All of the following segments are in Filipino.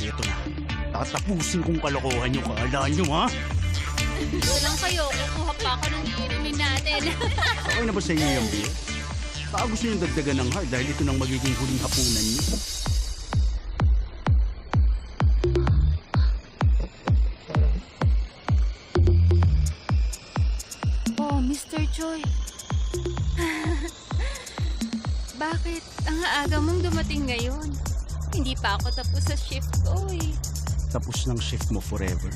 Ito na. Tatapusin kong kalokohan nyo. Kala nyo, ha? Walang kayo, kukuha pa ako ng iinumin natin. Okay na ba sa inyo yung beer? Baka gusto nyo dagdagan ng hard dahil ito nang magiging huling hapunan nyo. Oh, Mr. Choi. Bakit ang aga mong dumating ngayon? Hindi pa ako tapos sa shift ko eh. Tapos ng shift mo forever.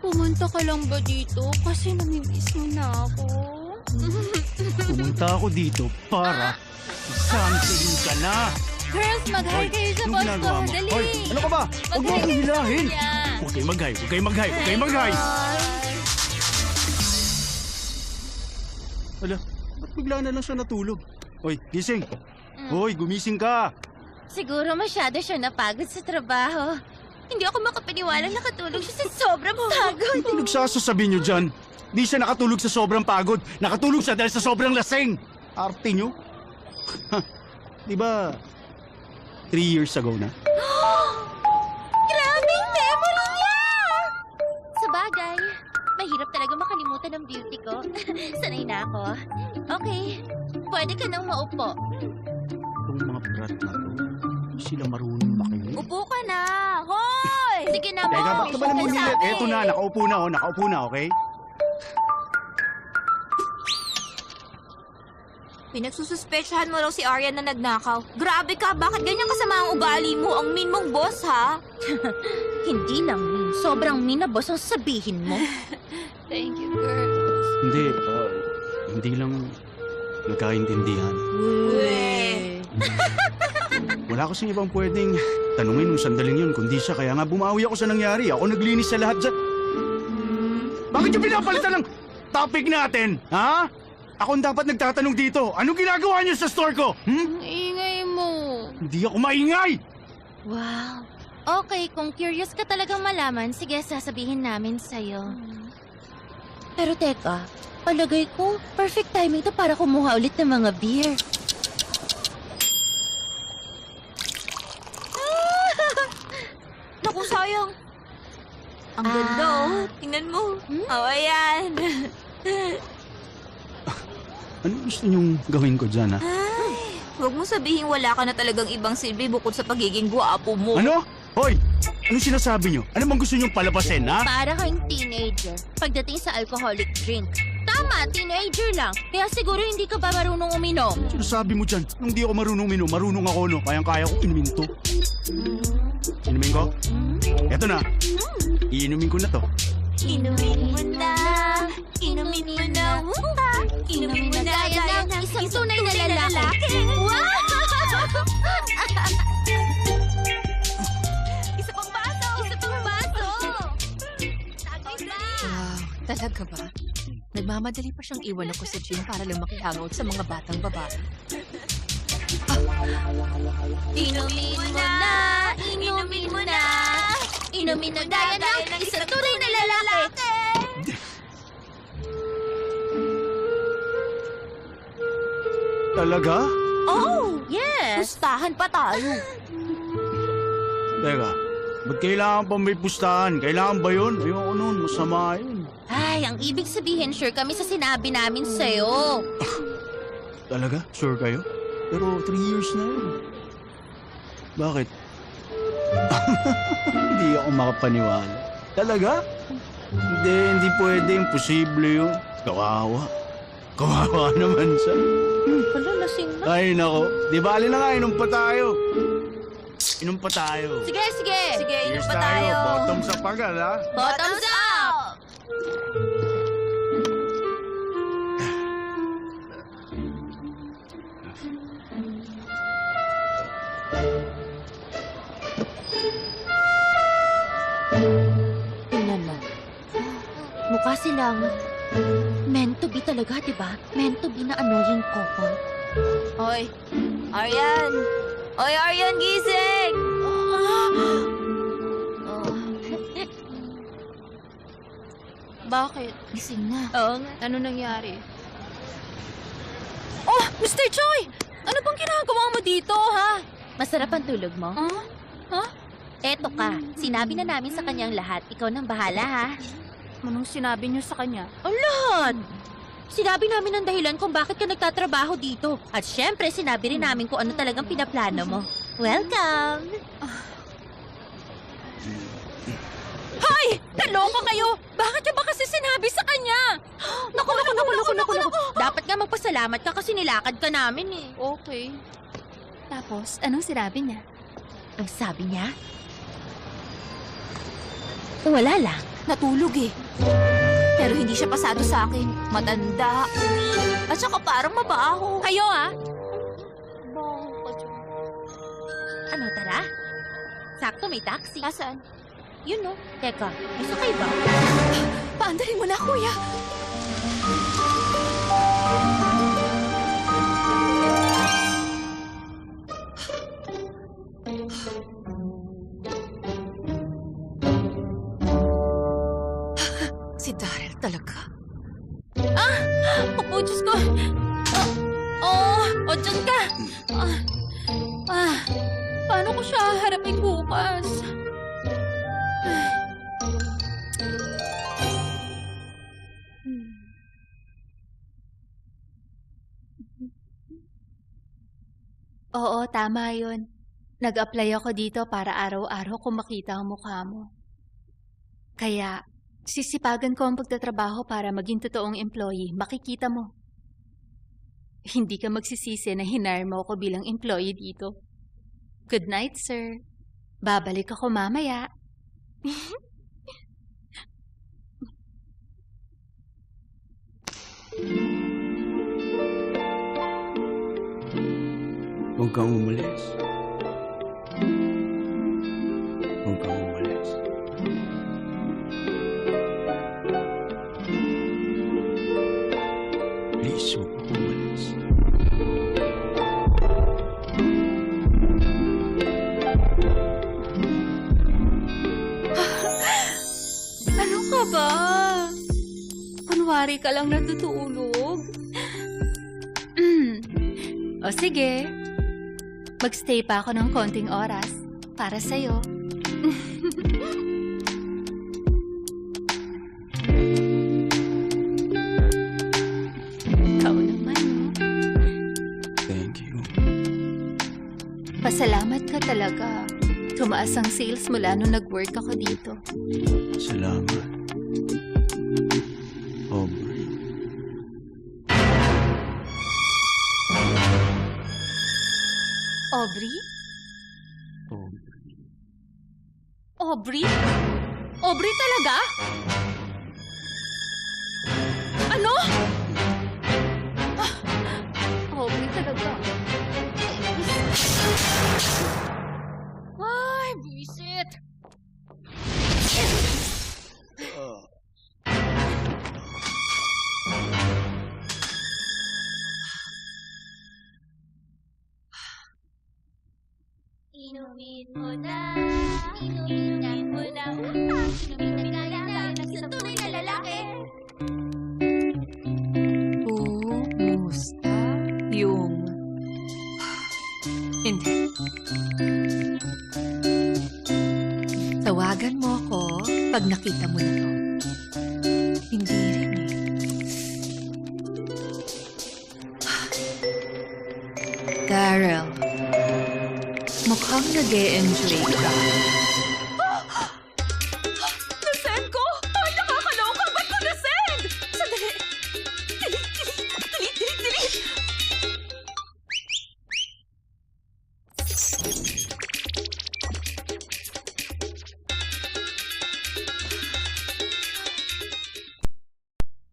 Pumunta ka lang ba dito? Kasi namimiss mo na ako. Pumunta ako dito para something ka na. Girls, mag-hi kayo sa boss ko. Dali! Hoy, ano ka ba? Huwag mo akong hilahin. Huwag kayo mag-hi, huwag kayo mag-hi, huwag kayo mag-hi. Ala, ba't bigla na lang siya natulog? Hoy, gising. Hoy, gumising ka. Siguro masyado siya napagod sa trabaho. Hindi ako makapaniwala nakatulog siya sa sobrang pagod. Hindi nagsasasabi nyo dyan. Di siya nakatulog sa sobrang pagod. Nakatulog siya dahil sa sobrang lasing. Arte nyo? Di ba 3 years ago na? Grabing memory niya! Sa bagay, mahirap talaga makalimutan ng beauty ko. Sanay na ako. Okay, pwede ka nang maupo. Itong mga brat na to, hindi sila marunong makinig. Upo ka na! Hoy! Sige na, Teka, Mom. bakit ba naman nilit? Eto na, nakaupo na, oh. Nakaupo na, okay? Pinagsususpetsyahan mo raw si Aryan na nagnakaw. Grabe ka, bakit ganyan kasama ang ugali mo? Ang mean mong boss, ha? Hindi lang mean. Sobrang mean na boss ang sabihin mo. Thank you, girl. Hindi lang nagkaintindihan. Wala kasing ibang pwedeng tanungin nung sandaling yun, kundi siya. Kaya nga bumawi ako sa nangyari. Ako naglinis sa lahat dyan. Bakit yung pinapalitan ng topic natin? Ha? Ako ang dapat nagtatanong dito. Anong ginagawa niyo sa store ko? Ang ingay mo. Hindi ako maingay! Wow. Okay, kung curious ka talagang malaman, sige, sasabihin namin sa'yo. Pero teka, palagay ko, perfect timing to para kumuha ulit ng mga beer. Naku, sayang. Ang ganda, oh. Tingnan mo. Oh, ayan. Ano gusto niyong gawin ko dyan, ha? Ay, huwag mo sabihin wala ka na talagang ibang silbi bukod sa pagiging gwapo mo. Ano? Hoy! Anong sinasabi niyo? Ano bang gusto niyong palabasin, ha? Para kang teenager pagdating sa alcoholic drink. Tama, teenager lang. Kaya siguro hindi ka ba marunong uminom? Sinasabi mo dyan, nung di ako marunong minom, marunong ako, no? Kayang-kaya ko inumin to. Inumin ko? Eto na. Iinumin ko na to. Inumin mo na. Inumin mo na. Inumin mo na. Gaya ng isang tunay na lalaki. Wow! Isa pang baso. Isa pang baso. Tagay na. Wow, talaga ba? Nagmamadali pa siyang iwan ako sa gym para lang makihangout sa mga batang babae. Inumin mo na. Inumin mo na. Inumin na gaya ng isang tunay na lalaki. Talaga? Oh, Yes. pustahan pa tayo. Teka, ba't kailangan pa may pustahan? Kailangan ba yun? Ayoko nun, masama yun. Ay, ang ibig sabihin, sure kami sa sinabi namin sa'yo. Talaga? Sure kayo? Pero 3 years na yun. Bakit? Hindi ako makapaniwala. Talaga? Hindi pwede. Imposible yun. Kawawa. Kawawa naman siya. Wala, lasing na. Ay, nako. Di bali na nga, inom pa tayo. Inom pa tayo. Sige, sige. Sige, inom Cheers pa tayo. Bottoms up agad, ha? Bottoms up! Tingnan mo. Mukha silang meant to be talaga, di ba? Meant to be na annoying couple. Hoy, Aryan. Hoy, Aryan, gising. Bakit? Gising na. Oo nga. Ano nangyari? Oh, Mr. Choi! Ano bang ginagawa mo dito, ha? Masarap ang tulog mo? Huh? Huh? Eto ka, sinabi na namin sa kanyang lahat. Ikaw nang bahala, ha? Anong sinabi niyo sa kanya? Lahat! Sinabi namin ang dahilan kung bakit ka nagtatrabaho dito. At syempre, sinabi rin namin kung ano talagang pinaplano mo. Welcome! Hoy! Naloka kayo! Bakit niyo ba kasi sinabi sa kanya? Naku! Dapat nga magpasalamat ka kasi nilakad ka namin eh. Okay. Tapos, anong sinabi niya? Ang sabi niya? Wala lang. Natulog eh. Pero hindi siya pasado sa akin. Matanda, uwi, at saka parang mabaho. Kayo ah? Ano, tara? Sakto, may taxi. Nasaan? Yun no. Teka, may sakay ba? Paandalin mo na, kuya. Si Daryl talaga. Opo, Diyos ko. Dyan ka. Paano ko siya harapin bukas? Oo, tama yun. Nag-apply ako dito para araw-araw ko makita ang mukha mo. Kaya, sisipagan ko ang pagtatrabaho para maging totoong employee. Makikita mo. Hindi ka magsisisi na hinire mo ako bilang employee dito. Good night, sir. Babalik ako mamaya. Huwag kang umalis. Huwag kang umalis. Please, huwag kang umalis. Ano ka ba? Kunwari ka lang natutulog. O sige. Magstay pa ako ng konting oras para sa'yo. Ikaw naman, no? Thank you. Pasalamat ka talaga. Tumaas ang sales mula nung nag-work ako dito. Salamat. Aubrey. Aubrey? Aubrey. Aubrey? Aubrey talaga? Ano? Aubrey talaga. Ay, bisit! Inumin mo na, inumin mo na, inumin na yan, sa tunay na lalaki. Kumusta yung... Hindi. Tawagan mo ako pag nakita mo na to. Hindi rin eh. Daryl, mukhang nag-e-enjoy ka. Nasend ko? Ay, nakakaloka! Ba't ko nasend? Sandali! Delete!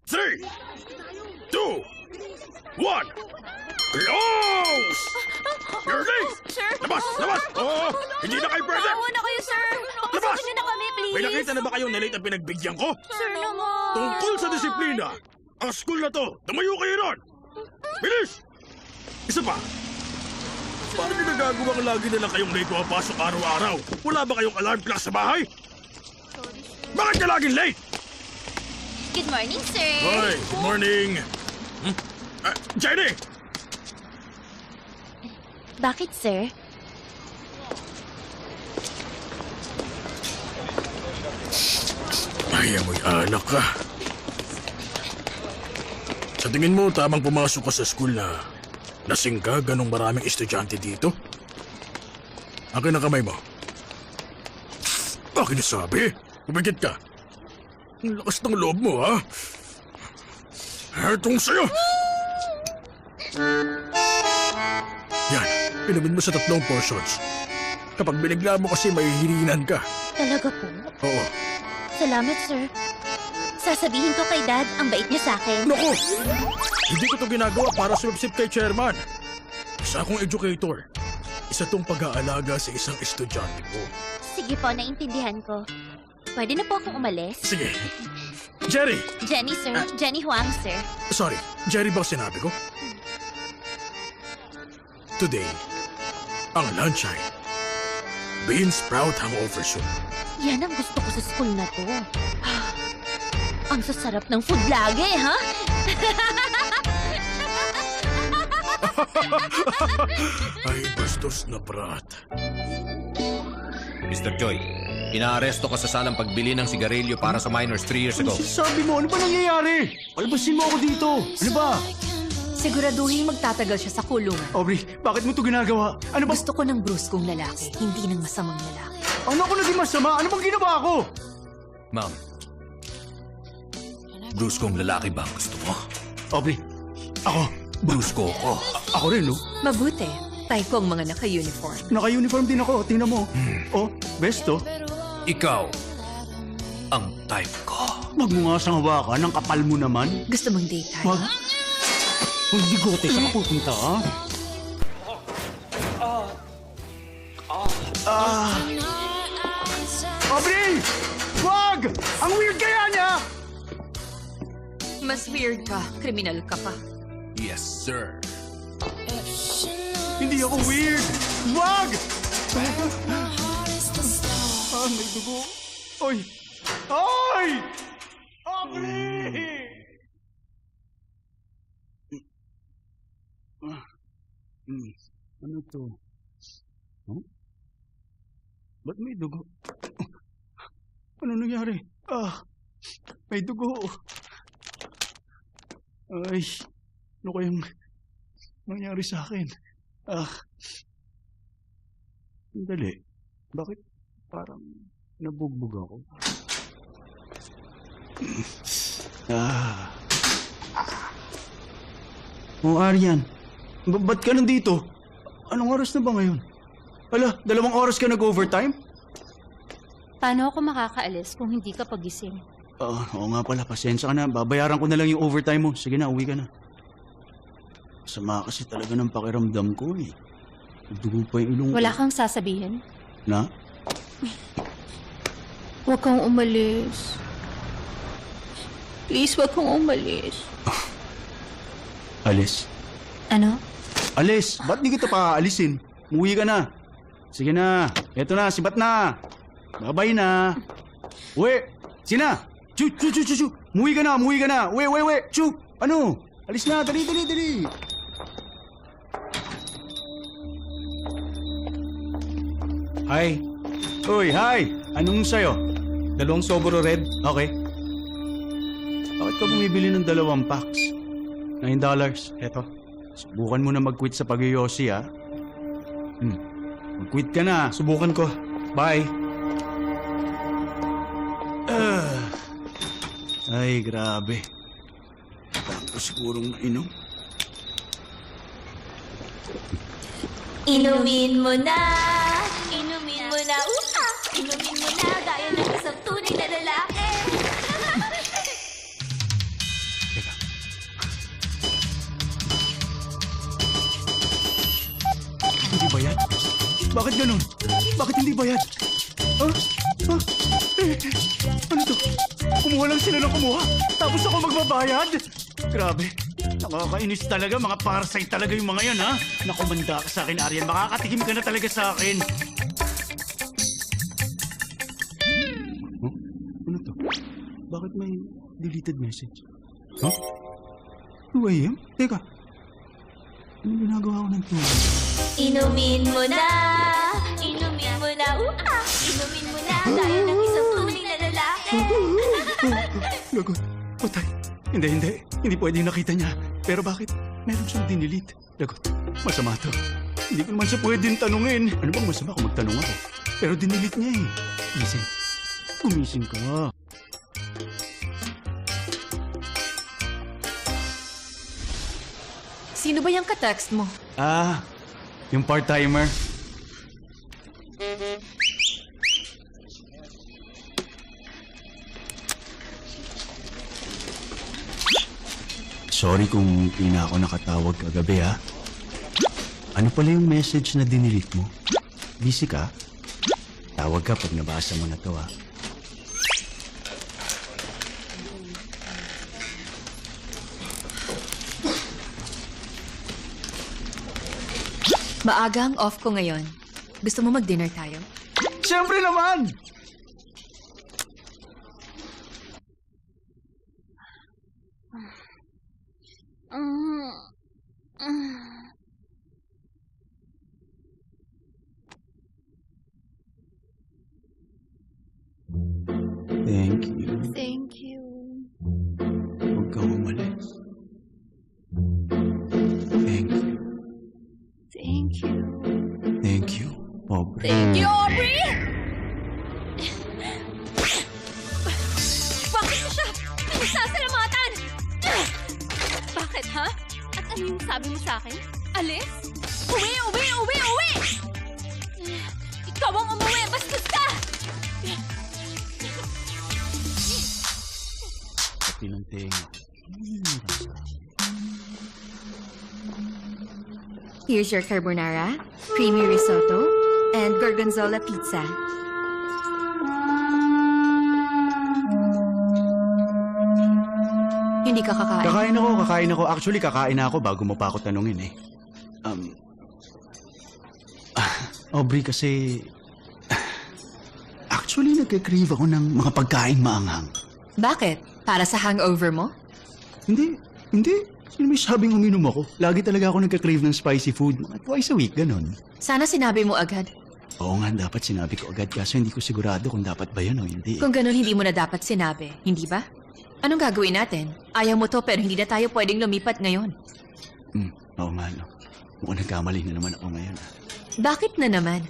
Three, two, one. Close! You're late! Sir? Labas! Labas! Oo! Hindi na kayo pwede! Tawa na kayo, sir! Labas! Pasensya niyo na kami, please! May nakita na ba kayong na-late ang pinagbigyan ko? Sir naman! Tungkol sa disiplina! Ang school na to! Tumayo kayo ron! Bilis! Isa pa! Paano nyo nagagawang lagi na lang kayong late pumapasok araw-araw? Wala ba kayong alarm clock sa bahay? Bakit ka laging late? Good morning, sir! Hoy, good morning! Jenny! Bakit, sir? Ay, amoy alak ka. Sa tingin mo, tamang pumasok ka sa school na lasing ka ganong maraming estudyante dito? Akin ang kamay mo. Akin na sabi. Umigit ka. Ang lakas ng loob mo, ha? Etong sa'yo! Yan, inumin mo sa 3 portions. Kapag binigla mo kasi mahihirinan ka. Talaga po? Oo. Salamat, sir. Sasabihin ko kay Dad, ang bait niya sa akin. Naku! Hindi ko to ginagawa para sumipsip kay Chairman. Isa akong educator. Isa tong pag-aalaga sa isang estudyante ko. Sige po, naintindihan ko. Pwede na po akong umalis? Sige. Jerry! Jenny, sir. Jenny Huang, sir. Sorry, Jerry ba sinabi ko? Today, ang lunch ay bean sprout hangover soup. Yan ang gusto ko sa school na to. Ang sasarap ng food lagi, ha? Ay, bastos na brat. Mr. Choi, inaaresto ka sa salang pagbili ng sigarilyo para sa minors 3 years ago. Sabi mo, ano ba nangyayari? Palbasin mo ako dito. Ano ba? Siguraduhin magtatagal siya sa kulungan. Aubrey, bakit mo to ginagawa? Ano ba? Gusto ko ng bruskong lalaki, hindi ng masamang lalaki. Ano ako naging masama? Ano bang ginawa ko? Ma'am, bruskong lalaki ba ang gusto mo? Aubrey, ako. Brusko ko. Ako rin, no? Mabuti, type ko ang mga naka-uniform. Naka-uniform din ako. Tingnan mo. Oh, besto. Ikaw, ang type ko. Wag mo nga sang hawakan. Ang kapal mo naman. Gusto mong date tayo? Wag. Ang bigote ka pupunta, ha? Aubrey! Wag! Ang weird kaya niya! Mas weird ka, kriminal ka pa. Yes, sir. Hindi ako weird! Wag! May dugo. Oy! Oy! Aubrey! Ano to? Huh? Ba't may dugo? Ano nangyari? May dugo. Ay, ano kayang nangyari sa akin? Dali. Bakit parang nabugbog ako? Oh, Aryan. Ba't ka nandito? Anong oras na ba ngayon? Ala, 2 oras ka nag-overtime? Paano ako makakaalis kung hindi ka pagising? Oo nga pala, pasensya ka na. Babayaran ko na lang yung overtime mo. Sige na, uwi ka na. Sama kasi talaga ng pakiramdam ko eh. Dugo pa yung ilong ko. Wala kang sasabihin? Na? Huwag kang umalis. Please, huwag kang umalis. Alis? Ano? Alis! Ba't di kita pa aalisin? Umuwi ka na. Sige na. Eto na, sibat na. Babay na. Uwi! Sina! Chu! Umuwi ka na, umuwi ka na. Uwi! Chu! Ano? Alis na, dali! Hi, Uy, hi! Anong sayo? 2 Soboro Red. Okay. Bakit ka bumibili ng 2 packs? $9. Eto. Subukan mo na mag-quit sa pag-yosi, ha? Mag-quit ka na. Subukan ko. Bye. Ay, grabe. Tapos sigurong nainom. Inumin mo na, inumin mo na, inumin mo na, gaya ng isang tunay na lalaki. Hindi bayad? Bakit ganun? Bakit hindi bayad? Ano to? Kumuha lang sila ng kumuha, tapos ako magbabayad? Grabe. Nakakainis talaga, mga parasite talaga yung mga yan, ha? Nakumanda ka sa akin, Aryan. Makakatikim ka na talaga sa akin. Huh? Ano to? Bakit may deleted message? Huh? Who I am? Teka. Ano ginagawa ko ng tulad? Inumin mo na, inumin mo na, inumin mo na, gaya ng isang tunay na lalaki. Lagot. Patay. Hindi. Hindi pwedeng nakita niya. Pero bakit? Meron siyang dinilit. Lagot. Masama to. Hindi ko naman siya pwedeng tanungin. Ano bang masama kung magtanong ako? Pero dinilit niya eh. Gising. Gumising ka. Sino ba yung ka-text mo? Ah, yung part-timer. Sorry kung hindi na ako nakatawag kagabi, ha? Ano pala yung message na dinilit mo? Busy ka? Tawag ka pag nabasa mo na to, ha? Maaga ang off ko ngayon. Gusto mo mag-dinner tayo? Siyempre naman! Thank you. Thank you. Huwag kang umalis. Thank you. Thank you. Thank you, Aubrey. Thank you, Aubrey! Bakit mo siya pinagsasalamatan? Bakit, ha? At ano yung sabi mo sa akin? Alis? Uwi! Ikaw ang umuwi! Bastos ka! Pati ng tenga. Here's your carbonara, creamy risotto, and gorgonzola pizza. Hindi ka kakain. Kakain ako. Actually, kakain na ako bago mo pa ako tanungin eh. Aubrey, kasi... Actually, nagka-crave ako ng mga pagkain maanghang. Bakit? Para sa hangover mo? Hindi. Sino may sabing uminom ako? Lagi talaga ako nagka-crave ng spicy food. Mga twice a week, ganun. Sana sinabi mo agad. Oo nga, dapat sinabi ko agad kaso hindi ko sigurado kung dapat ba yun o hindi. Kung ganun, hindi mo na dapat sinabi. Hindi ba? Anong gagawin natin? Ayaw mo to pero hindi na tayo pwedeng lumipat ngayon. Oo nga, no. Mukhang nagkamali na naman ako ngayon. Bakit na naman?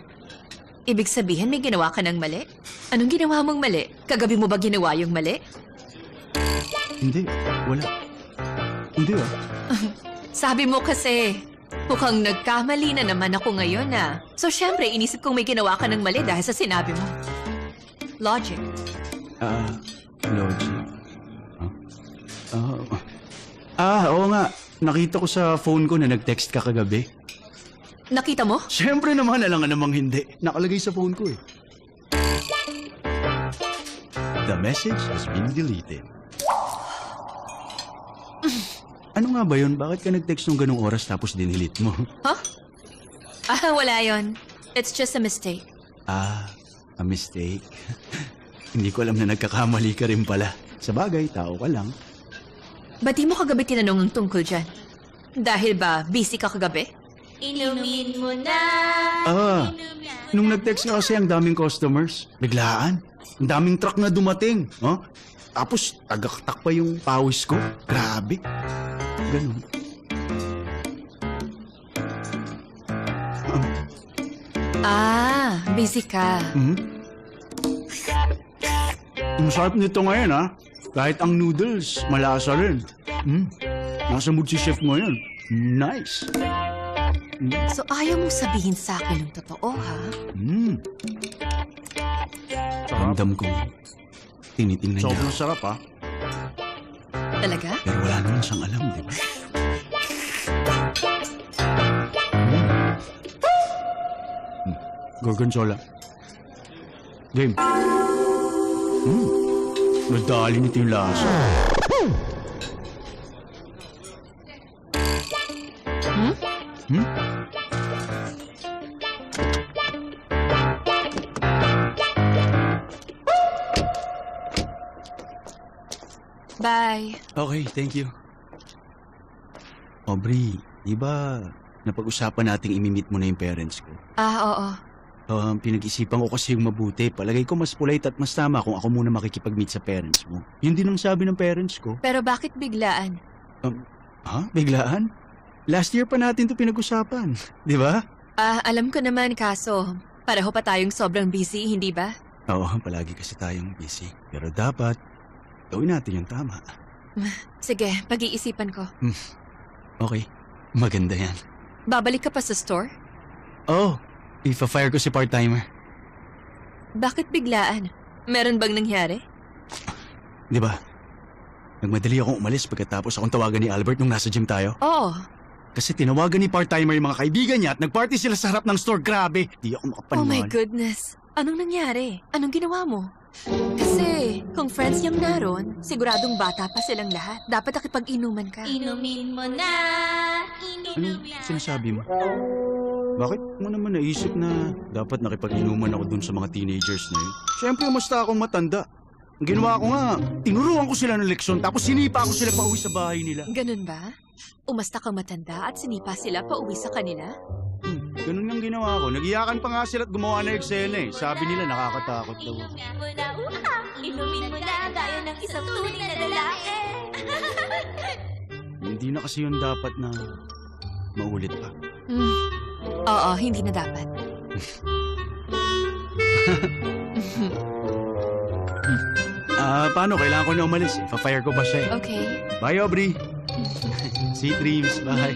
Ibig sabihin may ginawa ka ng mali? Anong ginawa mong mali? Kagabi mo ba ginawa yung mali? Hindi, wala. Hindi ah. Sabi mo kasi, mukhang nagkamali na naman ako ngayon na. So syempre, inisip kong may ginawa ka ng mali dahil sa sinabi mo. Logic. Logic. Oo nga. Nakita ko sa phone ko na nag-text ka kagabi. Nakita mo? Siyempre naman, alangan namang hindi. Nakalagay sa phone ko eh. The message has been deleted. Ano nga ba yun? Bakit ka nag-text nung ganung oras tapos dinilit mo? Huh? Wala yon. It's just a mistake. A mistake. Hindi ko alam na nagkakamali ka rin pala. Sa bagay, tao ka lang. Ba't di mo kagabi tinanong ang tungkol dyan? Dahil ba busy ka kagabi? Inumin mo na. Nung nag-text ka kasi ang daming customers. Biglaan. Ang daming truck na dumating. Oh? Tapos tagaktak pa yung pawis ko. Grabe. Ganun. Busy ka. Ang sarap nito ngayon, ha? Kahit ang noodles, malasa rin. Nasa mood si chef ngayon. Nice. So ayaw mong sabihin sa akin yung totoo, ha? Ramdam ko. Tinitingnan niya. Sobrang sarap, ha? Talaga? Pero wala naman siyang alam, di ba? Gorgonzola. Game. Nadali nito yung lasa. Bye. Okay, thank you. Aubrey, di ba napag-usapan nating imimit mo na yung parents ko? Oo. Pinag-isipan ko kasi yung mabuti. Palagay ko mas polite at mas tama kung ako muna makikipag-meet sa parents mo. Yun din ang sabi ng parents ko. Pero bakit biglaan? Biglaan? Last year pa natin to pinag-usapan. Di ba? Alam ko naman kaso, pareho pa tayong sobrang busy, hindi ba? Oo, palagi kasi tayong busy. Pero dapat, gawin natin yung tama. Sige, pag-iisipan ko. Okay, maganda yan. Babalik ka pa sa store? Oh, ipa-fire ko si part-timer. Bakit biglaan? Meron bang nangyari? Di ba? Nagmadali akong umalis pagkatapos akong tawagan ni Albert nung nasa gym tayo. Oo. Kasi tinawagan ni part-timer yung mga kaibigan niya at nag-party sila sa harap ng store. Grabe, di ako Oh my makapanuan. goodness. Anong nangyari? Anong ginawa mo? Kasi, kung friends niyang naroon, siguradong bata pa silang lahat. Dapat nakipag-inuman ka. Inumin mo na, Anong sinasabi mo? Bakit mo naman naisip na dapat nakipag-inuman ako dun sa mga teenagers na yun? Siyempre, masta akong matanda. Ang ginawa ko nga, tinuruan ko sila ng leksyon tapos sinipa ko sila pa uwi sa bahay nila. Ganun ba? Umasta kang matanda at sinipa sila pa uwi sa kanila? Ganun nga ginawa ko. Nagiyakan pa nga sila at gumawa ng eksena eh. Sabi nila nakakatakot daw. Inumin mo na, gaya ng isang tunay na lalaki. Hindi na kasi yun dapat na maulit pa. Oo, hindi na dapat. Paano? Kailangan ko na umalis. Pa-fire ko pa siya eh. Okay. Bye, Aubrey. Sweet dreams. Bye.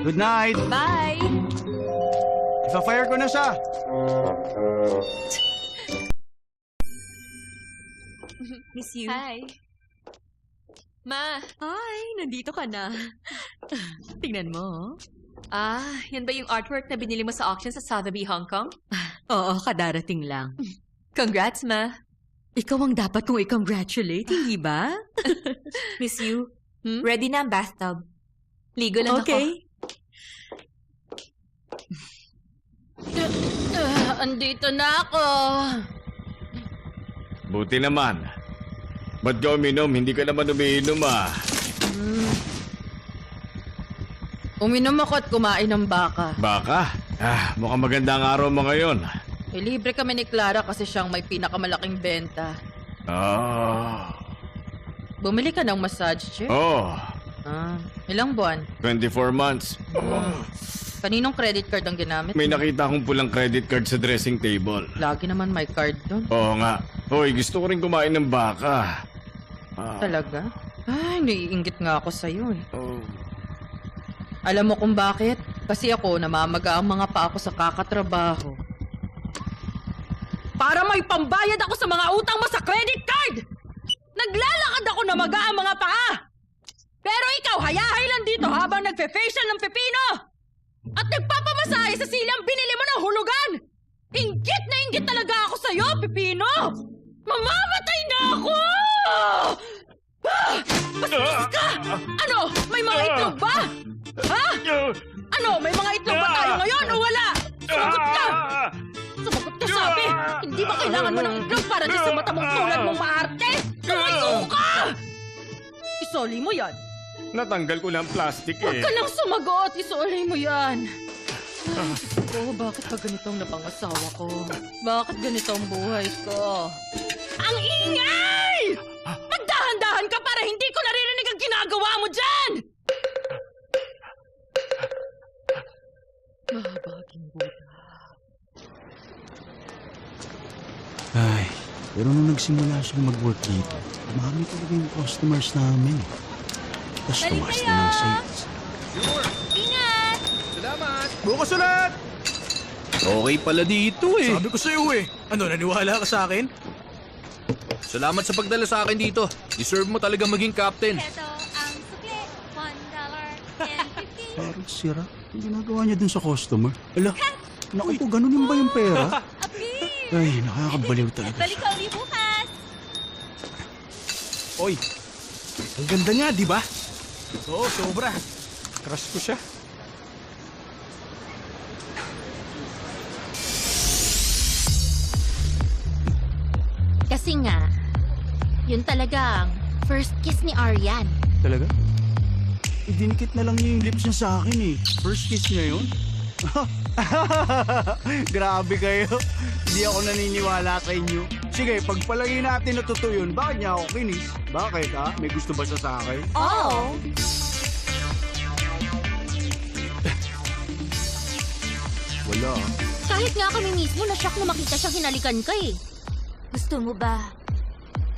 Good night. Bye! Pa-fire ko na siya. Miss you. Hi. Ma, Hi, nandito ka na. tingnan mo. Yan ba yung artwork na binili mo sa auction sa Sotheby, Hong Kong? Oo, kadarating lang. Congrats, Ma. Ikaw ang dapat kong i-congratulate, hindi ba? Miss you. Ready na ang bathtub. Ligo lang Okay. Andito na ako. Buti naman. Ba't ka uminom? Hindi ka naman umiinom Uminom ako at kumain ng baka. Baka? Mukhang maganda ang araw mo ngayon. Libre kami ni Clara kasi siyang may pinakamalaking benta. Bumili ka ng massage chair? Oh, Ilang buwan? 24 months. Kaninong credit card ang ginamit? May nakita akong pulang credit card sa dressing table. Lagi naman may card doon. Oo nga. Hoy, gusto ko rin kumain ng baka. Talaga? Ay, naiinggit nga ako sa'yo eh. Oh. Alam mo kung bakit? Kasi ako, namamaga ang mga paa ko sa kakatrabaho. Para may pambayad ako sa mga utang mo sa credit card! Naglalakad ako na maga ang mga paa! Pero ikaw, hayahay lang dito habang nagfe-facial ng pepino! At nagpapamasahe sa silang binili mo ng hulugan! Inggit na inggit talaga ako sa'yo, Pepino! Mamamatay na ako! Bastos ka! Ano? May mga itlog ba? Ha? Ano? May mga itlog ba tayo ngayon o wala? Sumagot ka! Sumagot ka, sabi! Hindi ba kailangan mo ng itlog para di sa mata mong tulad mong maarte? Tumayo ka! Isoli mo yan. Natanggal ko lang plastic Huwag ka nang sumagot! Isoli mo yan! Bakit ba ganito ang napangasawa ko? Bakit ganito ang buhay ko? Ang ingay! Magdahan-dahan ka para hindi ko naririnig ang ginagawa mo dyan! Mahabaging buta. Ay, pero nung nagsimula siyang mag-work dito, marami talaga yung customers namin. Tapos tumaas na ng sales. Ingat! Bukas ulit! Okay pala dito eh. Sabi ko sa'yo eh. Ano, naniwala ka sa akin? Salamat sa pagdala sa akin dito. Deserve mo talaga maging captain. Ito ang sukle. $1.50. Parang sira. Yung ginagawa niya dun sa customer. Ala, naku po, ganunin ba yung pera? Ay, nakakabaliw talaga Balik siya. ka ulit bukas. Oy, ang ganda niya, di ba? Oo, sobra. Crush ko siya. Kasi nga, yun talaga ang first kiss ni Aryan. Talaga? Idinikit na lang niya yung lips niya sa akin eh. First kiss niya yun? Grabe kayo. Hindi ako naniniwala sa inyo. Sige, pagpalagay natin na totoo yun, bakit niya ako kinis? Bakit ha? May gusto ba siya sa akin? Oo. Wala. Kahit nga kami mismo, na-shock na makita siyang hinalikan ka eh. Gusto mo ba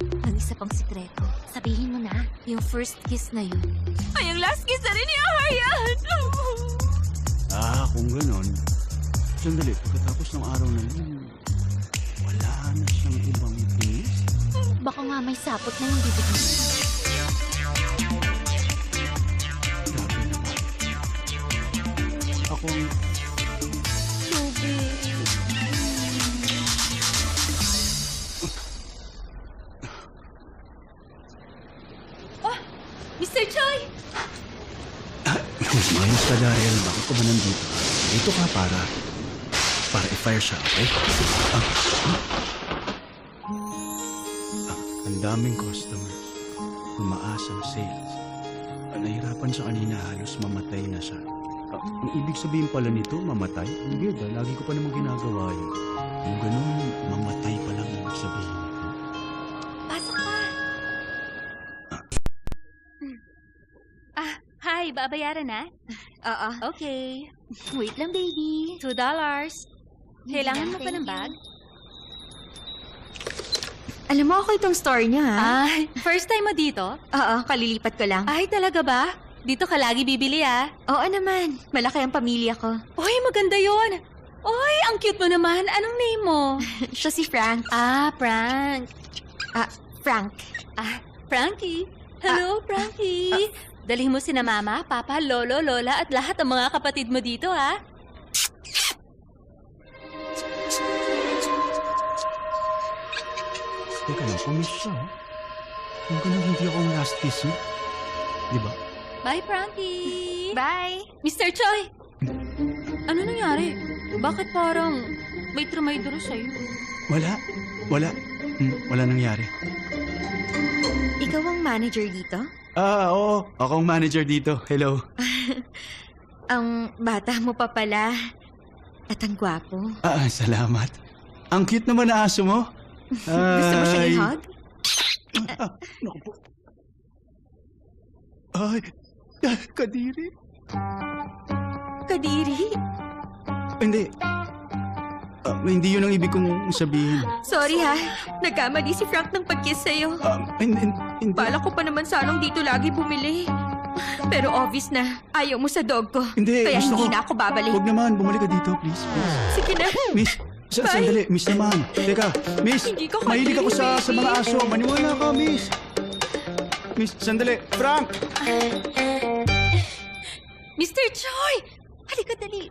ng isa pang sikreto? Sabihin mo na. Yung first kiss na yun ay ang last kiss na rin ni Aryan. Ah, kung ganon. Sandali, pagkatapos ng araw na yun, wala na siyang ibang kinis? Baka nga may sapot na yung bibig mo. Grabe naman. Ako ang... Mr. Choi! Mayos ka, Daryl. Bakit ka ba nandito? Dito ka para i-fire siya, okay? Ang daming customers. Tumaas ang sales. Nahirapan siya kanina, halos mamatay na siya. Ang ibig sabihin pala nito, mamatay? Hindi, lagi ko pa naman ginagawa yun. Yung ganun, mamatay pa lang ibig sabihin nito. Pasok ka! Hi, babayaran na? Oo. Okay. Wait lang, baby. $2. Kailangan mo pa ng bag? Alam mo ako itong store niya, ha? First time mo dito? Oo, kalilipat ko lang. Ay, talaga ba? Dito ka lagi bibili, ah. Oo naman. Malaki ang pamilya ko. Uy, maganda yon. Uy, ang cute mo naman. Anong name mo? Siya si Frank. Frank. Frank. Frankie. Hello, Frankie. Dalhin mo sina mama, papa, lolo, lola, at lahat ng mga kapatid mo dito, ha? Teka lang, pumiss siya, ha? Yung ganun, hindi ako ang last kiss niya. Di ba? Bye, Frankie. Bye. Mr. Choi! Ano nangyari? Bakit parang may trumaydoro sa'yo? Wala nangyari. Ikaw ang manager dito? Oo. Ako ang manager dito. Hello. Ang bata mo pa pala. At ang gwapo. Salamat. Ang cute naman na aso mo. Gusto mo siyang i-hug? Naku po. Ay, Kadiri. Kadiri? Hindi. Hindi yun ang ibig kong sabihin. Sorry ha. Nagkamali si Frank ng pag-kiss sa'yo. Hindi. Bala ko pa naman sanang dito lagi bumili. Pero obvious na, ayaw mo sa dog ko. Hindi, Kaya gusto hindi ko. na ako babalik. Huwag naman, bumalik ka dito, please. Sige na. Miss, sandali. Miss naman. Teka, Miss, Hindi ka mahilig ako kadiri, sa mga aso. Maniwala ka, Miss. Miss, sandali. Frank! Mr. Choi! Halika, dali.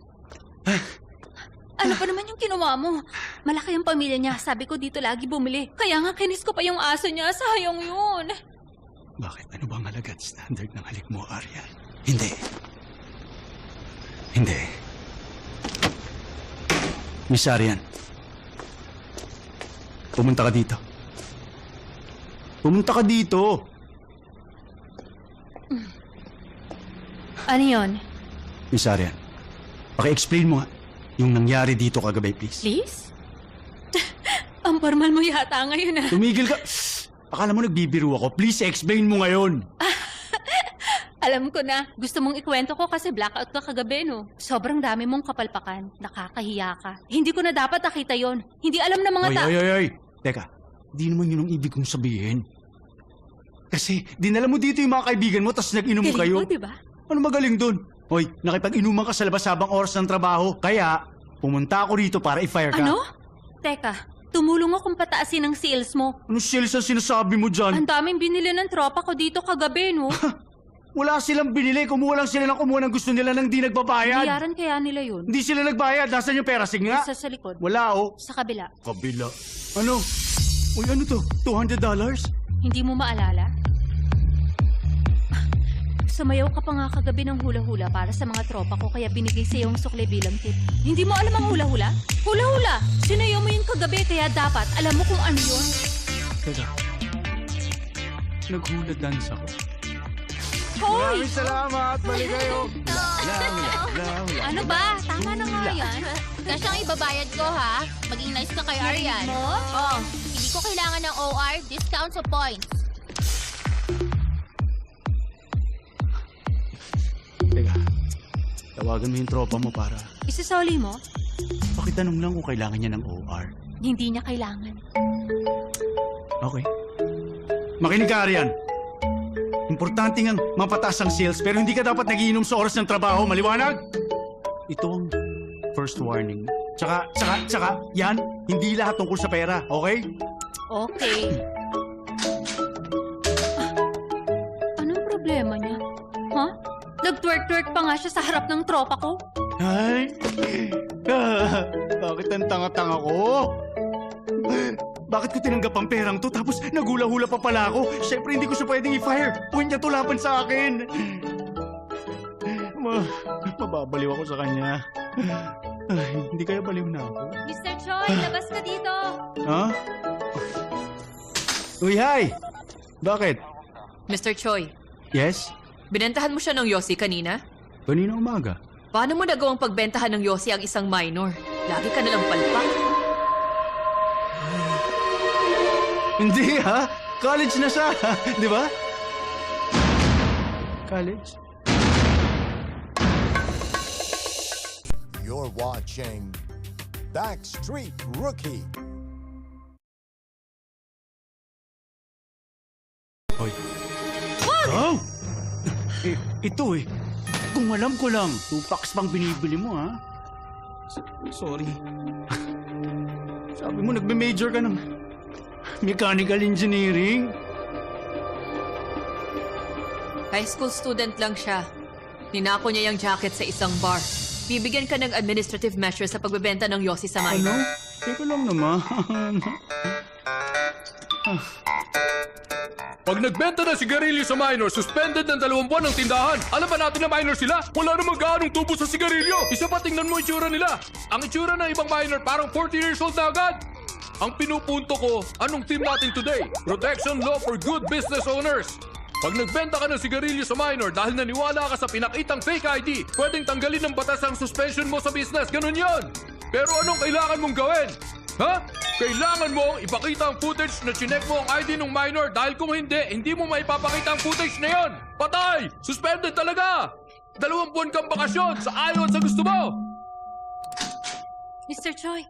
Ano pa naman yung kinuha mo? Malaki ang pamilya niya. Sabi ko dito lagi bumili. Kaya nga kinis ko pa yung aso niya. Sayang yun. Bakit? Ano bang halaga at standard ng halik mo, Aryan? Hindi. Miss Aryan, pumunta ka dito. Ano yun? Miss Aryan, paki-explain mo nga yung nangyari dito kagabi, please. Please? Ang formal mo yata ngayon, ah. Tumigil ka. Akala mo nagbibiro ako. Please, explain mo ngayon. Alam ko na. Gusto mong ikwento ko kasi blackout ka kagabi, no? Sobrang dami mong kapalpakan. Nakakahiya ka. Hindi ko na dapat nakita yon. Hindi alam ng mga tao. Oy. Teka, di naman yun ang ibig kong sabihin. Kasi dinala mo dito yung mga kaibigan mo tapos nag-inom Galing kayo. mo, di ba? Ano magaling dun? Hoy, nakipag-inuman ka sa labas habang oras ng trabaho. Kaya, pumunta ako rito para i-fire ka. Ano? Teka, tumulong akong pataasin ang sales mo. Ano sales ang sinasabi mo dyan? Ang daming binili ng tropa ko dito kagabi, no? Wala silang binili. Kumuha lang sila ng gusto nila nang di nagbabayad. Bayaran kaya nila yun? Hindi sila nagbayad. Nasaan yung pera? Sige nga. Isa sa likod. Wala, oh. Sa kabila. Kabila. Ano? Uy, ano to? $200? Hindi mo maalala? Sumayaw ka pa nga kagabi ng hula-hula para sa mga tropa ko kaya binigay sa yung sukle bilang tip. Hindi mo alam ang hula-hula? Hula-hula! Sinayaw mo yun kagabi kaya dapat alam mo kung ano yun. Teka. Naghula dance ako. Hoy! Maraming salamat. Balik kayo. Ano ba? Tama na nga yan. Cash ang ibabayad ko, ha? Maging nice ka kay Arian. Oh, hindi ko kailangan ng OR, discount sa points. Teka, tawagan mo yung tropa mo para Isasoli mo? pakitanong lang kung kailangan niya ng OR. Hindi niya kailangan. Okay. Makinig ka, Arian. Importante ngang mapataas ang sales pero hindi ka dapat nagiinom sa oras ng trabaho. Maliwanag? Ito ang first warning. Tsaka, yan, hindi lahat tungkol sa pera, okay? Okay. Anong problema niya? Ha? Nag-twerk-twerk pa nga siya sa harap ng tropa ko? Ay, bakit ang tanga-tanga ko? Bakit ko tinanggap ang perang to tapos nagula-hula pa pala ako? Siyempre hindi ko siya pwedeng i-fire. Huwag niya tulapan sa akin. Mababaliw ako sa kanya. Ay, hindi kaya baliw na ako. Mr. Choi, labas ka dito! Ha? Uy, hi! Bakit? Mr. Choi, Yes? binentahan mo siya ng Yossi kanina? Kanina umaga. Paano mo nagawang pagbentahan ng Yossi ang isang minor? Lagi ka nalang palpak. Hindi ha? College na siya. Di ba? College? You're watching Backstreet Rookie. Hoy. Oh! Ito eh. Kung alam ko lang, 2 packs pang binibili mo ha? Sorry. Sabi mo nagme-major ka ng mechanical engineering? High school student lang siya. Ninako niya yung jacket sa isang bar. Bibigyan ka ng administrative measure sa pagbebenta ng Yossi sa minor. Ano? Teka lang naman. Pag nagbenta ng sigarilyo sa minor, suspended ng 2 buwan ng tindahan. Alam ba natin na minor sila? Wala namang gaanong tubo sa sigarilyo. Isa pa, tingnan mo itsura nila. Ang itsura ng ibang minor parang 40 years old na agad. Ang pinupunto ko, anong team natin today? Protection Law for Good Business Owners. Pag nagbenta ka ng sigarilyo sa minor dahil naniwala ka sa pinakitang fake ID, pwedeng tanggalin ng batas ang suspension mo sa business. Ganun yon. Pero anong kailangan mong gawin? Ha? Kailangan mo ipakita ang footage na chinek mo ang ID ng minor dahil kung hindi mo maipapakita ang footage na yon. Patay! Suspended talaga! 2 buwan kang bakasyon sa ayon sa gusto mo! Mr. Choi,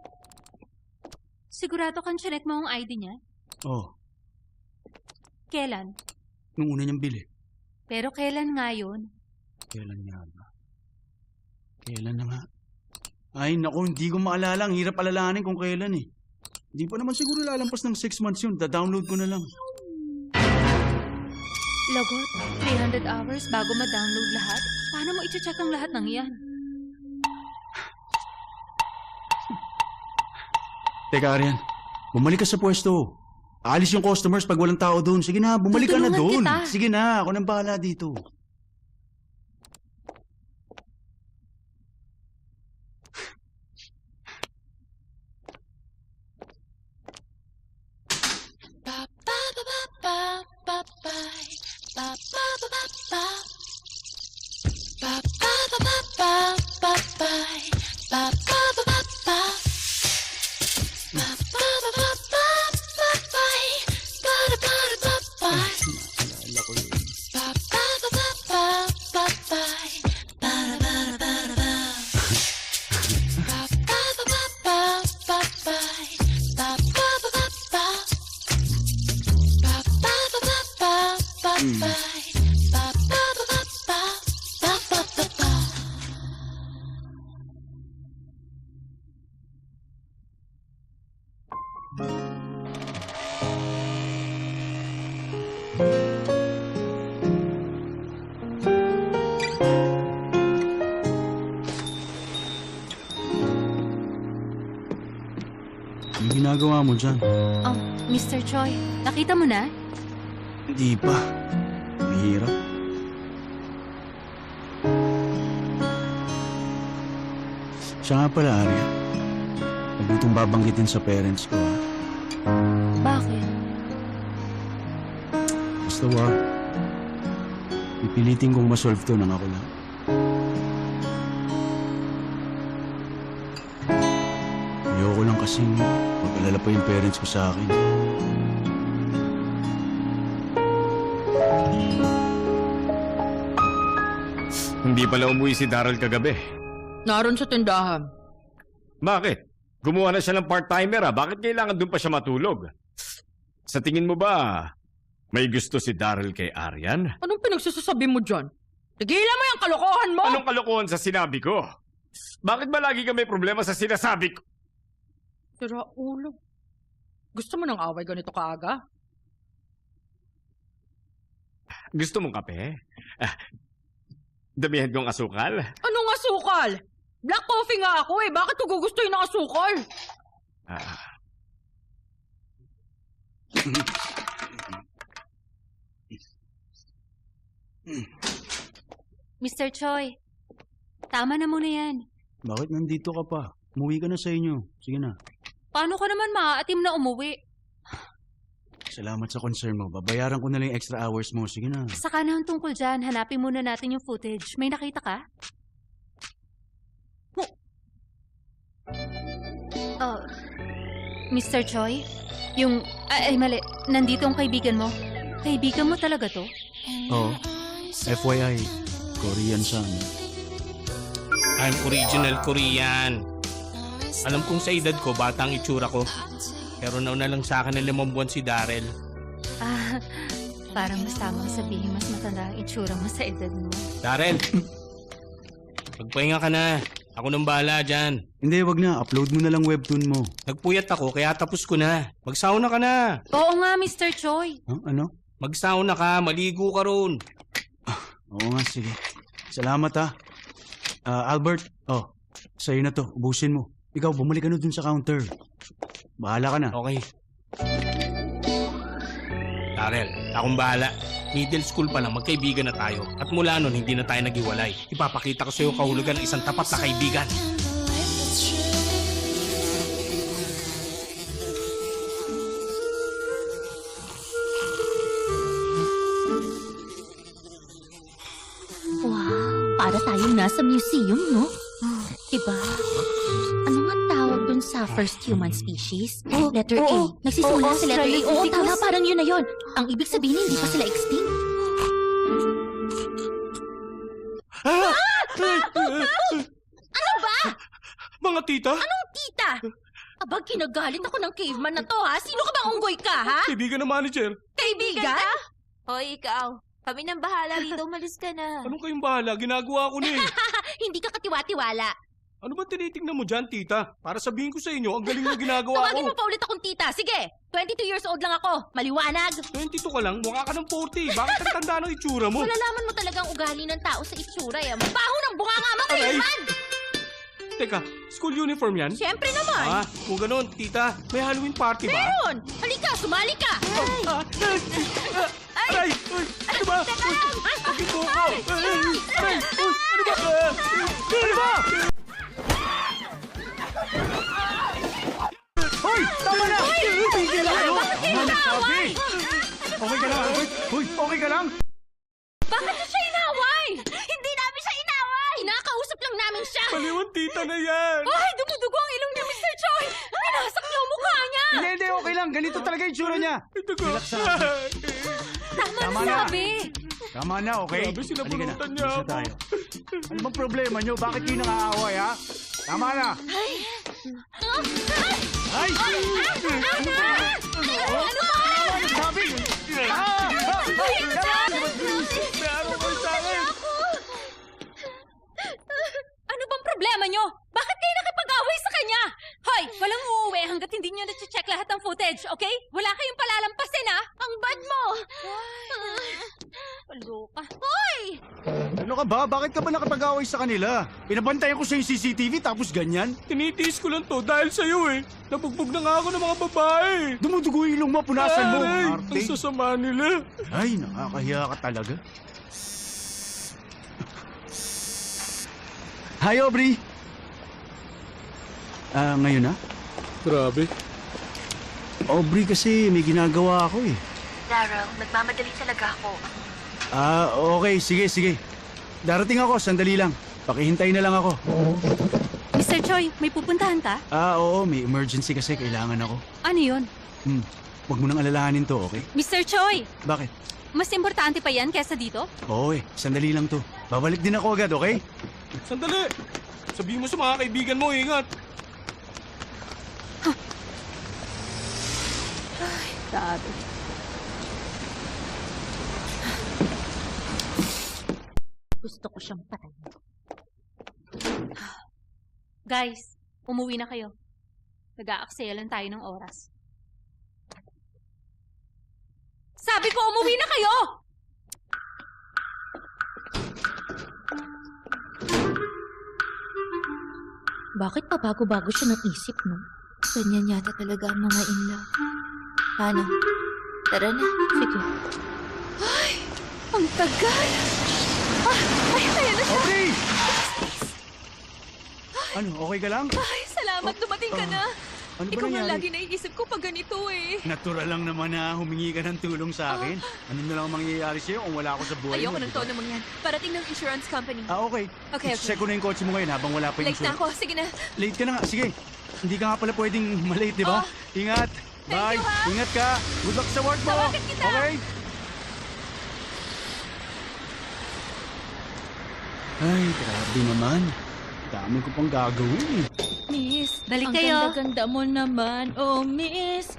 sigurado kang chinek mo ang ID niya? Oh, Kailan? nung una niyang bili. Pero kailan nga yun? Kailan nga ba? Kailan na nga? Ay, naku, hindi ko maalala. Ang hirap alalahanin kung kailan eh. Hindi pa naman siguro lalampas ng 6 months yun. Da-download ko na lang. Lagot, 300 hours bago ma-download lahat? Paano mo i-check ang lahat ng yan? Teka, Arian. Bumalik ka sa pwesto. Aalis yung customers pag walang tao doon. Sige na, bumalik ka na doon. Tutulungan kita. Sige na, ako nang bahala dito. Ano ginagawa mo dyan? Oh, Mr. Choi, nakita mo na? Hindi pa. Mahirap. Siya nga pala, Arya. Huwag mo itong babanggitin sa parents ko, ha? Bakit? Basta wag. Pipilitin kong masolve to nang ako lang. Ayoko lang kasing mag-alala pa yung parents ko sa akin. Hindi pala umuwi si Daryl kagabi. Naroon sa tindahan. Bakit? Gumawa na siya ng part-timer Bakit kailangan doon pa siya matulog? Sa tingin mo ba, may gusto si Daryl kay Aryan? Anong pinagsasasabi mo dyan? Tigilan mo yung kalokohan mo! Anong kalokohan sa sinabi ko? Bakit ba lagi ka may problema sa sinasabi ko? Sira ulo. Gusto mo ng away ganito kaaga? Gusto mong kape? Damihan kong asukal? Anong asukal? Black coffee nga ako eh. Bakit ko gugustuhin ng asukal? Mr. Choi, tama na muna yan. Bakit nandito ka pa? Umuwi ka na sa inyo. Sige na. Paano ka naman maaatim na umuwi? Salamat sa concern mo. Babayaran ko na lang yung extra hours mo. Sige na. Saka na ang tungkol dyan, hanapin muna natin yung footage. May nakita ka? Oh, Mr. Choi? Yung, ay mali, nandito ang kaibigan mo. Kaibigan mo talaga to? Oo. FYI, Korean son. I'm original Korean. Alam kong sa edad ko, bata ang itsura ko. Pero nauna lang sa akin na 5 buwan si Daryl. Parang mas tamang sabihin mas matanda ang itsura mo sa edad mo. Daryl! Magpahinga ka na. Ako nang bahala dyan. Hindi, wag na. Upload mo na lang webtoon mo. Nagpuyat ako, kaya tapos ko na. Magsauna ka na. Oo nga, Mr. Choi. Huh? Ano? Magsauna ka, maligo ka ron. Oo nga, sige. Salamat ha. Albert, sa'yo na to. Ubusin mo. Ikaw, bumalik ka na dun sa counter. Bahala ka na. Okay. Daryl, akong bahala. Middle school pa lang, magkaibigan na tayo. At mula nun, hindi na tayo naghiwalay. Ipapakita ko sa'yo kahulugan ng isang tapat na kaibigan. Wow, para tayong nasa museum, no? Diba? Ano nga tawag dun sa first human species? Letter A. Nagsisimula sa letter A. Oo, tama, parang yun na yun. Ang ibig sabihin, hindi pa sila extinct. Ano ba? Mga tita? Anong tita? Abag, kinagalit ako ng caveman na to, ha? Sino ka bang unggoy ka, ha? Kaibigan na manager. Kaibigan? Hoy, ikaw. Kami nang bahala rito. Umalis ka na. Anong kayong bahala? Ginagawa ko na eh. Hindi ka katiwa-tiwala. Ano ba tinitingnan mo dyan, tita? Para sabihin ko sa inyo, ang galing na ginagawa Tawagin ko. mo pa ulit akong tita. Sige, 22 years old lang ako. Maliwanag. 22 ka lang, mukha ka ng 40. Bakit ang tanda ng itsura mo? Malalaman mo talagang ugali ng tao sa itsura, eh. Mabaho ng bunganga mo, caveman! Teka, school uniform yan? Siyempre naman. Kung ganun, tita, may Halloween party ba? Meron! Halika, sumali ka! Aray! Ano ba? Teka lang! Bakit mo ako? Aray! Ano ba? Ano ba? Hoy! Tama na! Tigil na kayo! Bakit kayo nag-aaway? Okay ka lang, Albert? Hoy, okay ka lang? Bakit siya inaway? Hindi namin siya inaway! Inakausap lang namin siya! Baliwan tita na yan! Ay, dumudugo ang ilong niya, Mr. Choi! Pinasak niyo ang mukha niya! Hindi, okay lang. Ganito talaga yung tsura niya. Ito ko. Tama na na. sabi. Tama na, okay? Grabe, sinabunutan Halika na. niya Umpisa ako. tayo. Ano bang problema niyo? Bakit kayo nangaaway, ha? Tama na! Ay! Ano ba? Sabi! Ano bang problema nyo? Bakit kayo nakipag-away sa kanya? Hoy, walang uuwi hanggat hindi nyo na-check lahat ng footage, okay? Wala kayong palalampasin, ha? Ang bad mo! Paloka. Ano ka ba? Bakit ka ba nakapag-away sa kanila? Pinabantayan ko sa yung CCTV tapos ganyan? Tinitiis ko lang to dahil sa'yo eh. Nabugbog na nga ako ng mga babae. Dumudugo yung ilong mo, punasan mo. Aray, Arte. ang sasama nila. Ay, nakakahiya ka talaga. Hi, Aubrey! Ngayon na? Grabe. Aubrey kasi may ginagawa ako eh. Daryl, nagmamadali talaga ako. Okay. Sige. Darating ako, sandali lang. Pakihintay na lang ako. Mr. Mr. Choi, may pupuntahan ka? Oo, may emergency kasi kailangan ako. Ano yun? Huwag mo nang alalahanin to, okay? Mr. Choi, Bakit? mas importante pa yan kesa dito? Oo sandali lang to. Babalik din ako agad, okay? Sandali! Sabihin mo sa mga kaibigan mo, ingat! Sabi. Gusto ko siyang patayin. Guys, umuwi na kayo. Nag-aaksaya lang tayo ng oras. Sabi ko, umuwi na kayo! Bakit pa bago-bago siya ng isip, no? Ganyan yata talaga ang mga in-love. Paano? Tara na. Sige. Ang tagal! Ayan na siya! Okay! Ano, okay ka lang? Ay, salamat, dumating ka na. Ano ba Ikaw nga nangyari? lagi naiisip ko pag ganito eh. Natural lang naman na humingi ka ng tulong sa akin. Ano na lang ang mangyayari sa'yo kung wala ako sa buhay Ayoko mo? ng di ba? tono mong yan. Parating ng insurance company. Okay. Okay. Check ko na yung kotse mo ngayon habang wala pa yung Late na ako. Sige na. Late ka na nga. Sige. Hindi ka nga pala pwedeng malate, di ba? Ingat. Bye. you, ha? Ingat ka. Good luck sa work mo. Tawagan kita. Okay? Ay, grabe naman. Dami ko pang gagawin eh. Miss, Balik ang kayo. ganda-ganda mo naman, oh miss.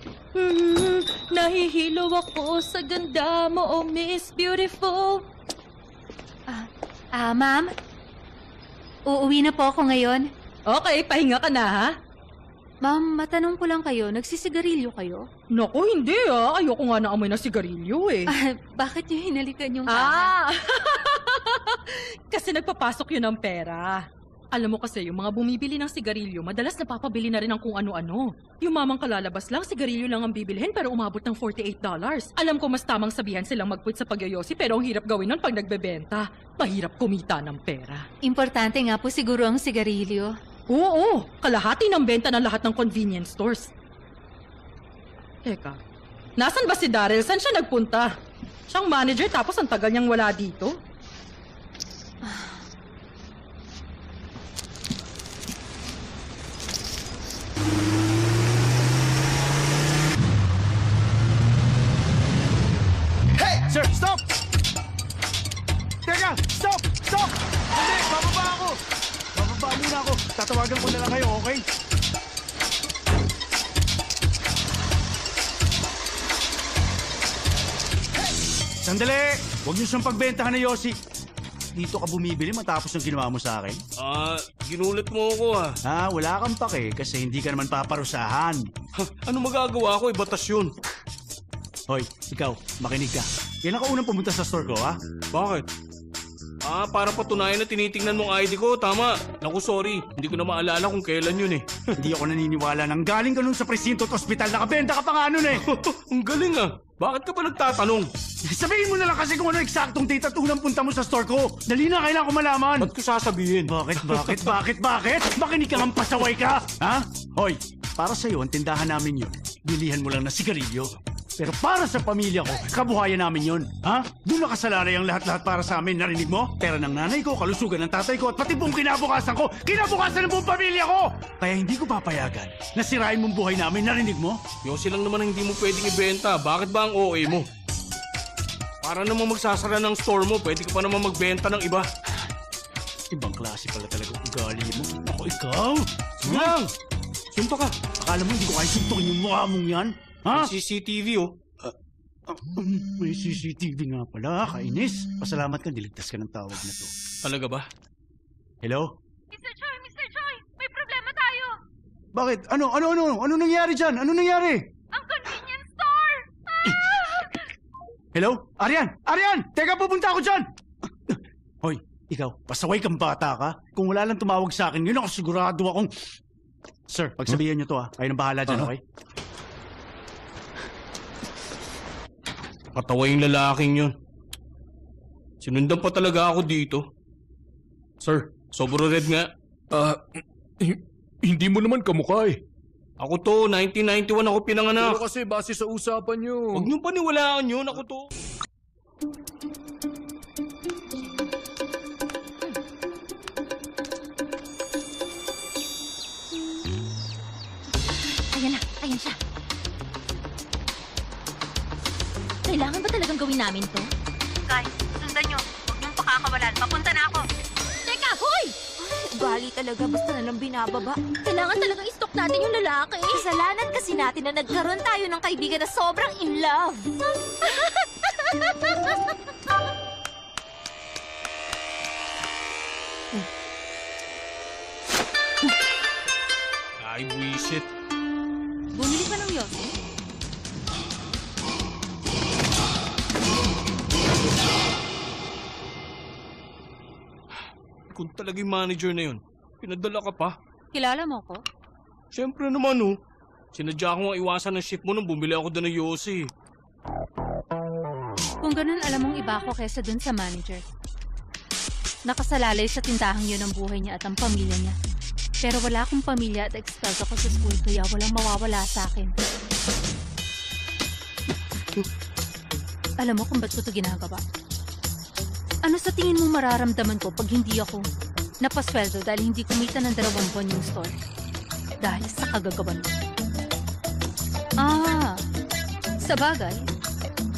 Nahihilo ako sa ganda mo, oh miss, beautiful. Ma'am? Uuwi na po ako ngayon. Okay, pahinga ka na ha? Ma'am, matanong ko lang kayo, nagsisigarilyo kayo? Naku, hindi ah. Ayoko nga na amoy na sigarilyo eh. Bakit niyo hinalikan yung kaha? Kasi nagpapasok yun ng pera. Alam mo kasi, yung mga bumibili ng sigarilyo, madalas napapabili na rin ng kung ano-ano. Yung mamang kalalabas lang, sigarilyo lang ang bibilhin pero umabot ng $48. Alam ko mas tamang sabihan silang mag-quit sa pagyoyosi pero ang hirap gawin nun pag nagbebenta. Mahirap kumita ng pera. Importante nga po siguro ang sigarilyo. Oo, kalahati ng benta ng lahat ng convenience stores. Teka, nasan ba si Daryl? Saan siya nagpunta? Siyang manager tapos ang tagal niyang wala dito? Sir, stop! Teka! Stop! Stop! Hindi! Bababa ako! Bababa muna ako. Tatawagan ko na lang kayo, okay? Sandali! Huwag niyo siyang pagbentahan na Yossi. Dito ka bumibili matapos yung ginawa mo sa akin? Ginulat mo ako Wala kang pake kasi hindi ka naman paparusahan. Ano magagawa ko? Batas yun. Hoy, ikaw, makinig ka. Kailan ka unang pumunta sa store ko, ha? Bakit? Para patunayan na tinitingnan mong ID ko, tama. Naku, sorry. Hindi ko na maalala kung kailan yun eh. Hindi ako naniniwala nang galing ka nun sa presinto at ospital. Nakabenta ka pa nga nun eh. Ang galing Bakit ka pa nagtatanong? Sabihin mo na lang kasi kung ano eksaktong date at unang punta mo sa store ko. Dali na, kailangan ko malaman. Ba't ko sasabihin? Bakit? Makinig ka ng pasaway ka? Ha? Hoy, para sa'yo, ang tindahan namin yun. Bilihan mo lang na sigarilyo. Pero para sa pamilya ko, kabuhayan namin yun. Ha? Doon nakasalalay ang lahat-lahat para sa amin. Narinig mo? Pera ng nanay ko, kalusugan ng tatay ko, at pati buong kinabukasan ko. Kinabukasan ng buong pamilya ko! Kaya hindi ko papayagan na sirain mong buhay namin. Narinig mo? Yossi lang naman ang hindi mo pwedeng ibenta. Bakit ba ang OA mo? Para namang magsasara ng store mo, pwede ka pa naman magbenta ng iba. Ibang klase pala talaga ugali mo. Ako, ikaw! Sige lang! Sumpa ka! Akala mo hindi ko kaya suntukin yung mukha mong yan? Ha? May CCTV May CCTV nga pala, kainis. Pasalamat ka, niligtas ka ng tawag na to. Talaga ba? Hello? Mr. Choi! May problema tayo! Bakit? Ano nangyari dyan? Ano nangyari? Ang convenience store! Hello? Arian! Teka, pupunta ako dyan! Hoy, ikaw, pasaway kang bata ka. Kung wala lang tumawag sa akin, yun ako sigurado akong... Sir, pagsabihan niyo to ha. Kayo nang bahala dyan, okay? Katawa yung lalaking yun. Sinundan pa talaga ako dito. Sir, Sobro Red nga. Hindi mo naman kamukha eh. Ako to, 1991 ako pinanganak. Pero kasi base sa usapan nyo. Huwag niyong paniwalaan yun, ako to. Kailangan ba talagang gawin namin to? Guys, sundan nyo. Huwag niyong pakakawalan. Papunta na ako. Teka, hoy! Ugali talaga, basta na lang binababa. Kailangan talagang i-stalk natin yung lalaki. Kasalanan kasi natin na nagkaroon tayo ng kaibigan na sobrang in love. Ay, buwisit. Bumili ka ng yosi? Kung talaga yung manager na yun, pinadala ka pa. Kilala mo ko? Siyempre naman, oh. Sinadya ko ang iwasan ng shift mo nung bumili ako doon ng yosi. Kung ganun, alam mong iba ako kesa dun sa manager. Nakasalalay sa tindahang yun ang buhay niya at ang pamilya niya. Pero wala akong pamilya at expelled ako sa school kaya walang mawawala sa akin. Alam mo kung ba't ko ito ginagawa? Ano sa tingin mo mararamdaman ko pag hindi ako napasweldo dahil hindi kumita ng 2 buwan yung store? Dahil sa kagagawan mo. Sa bagay,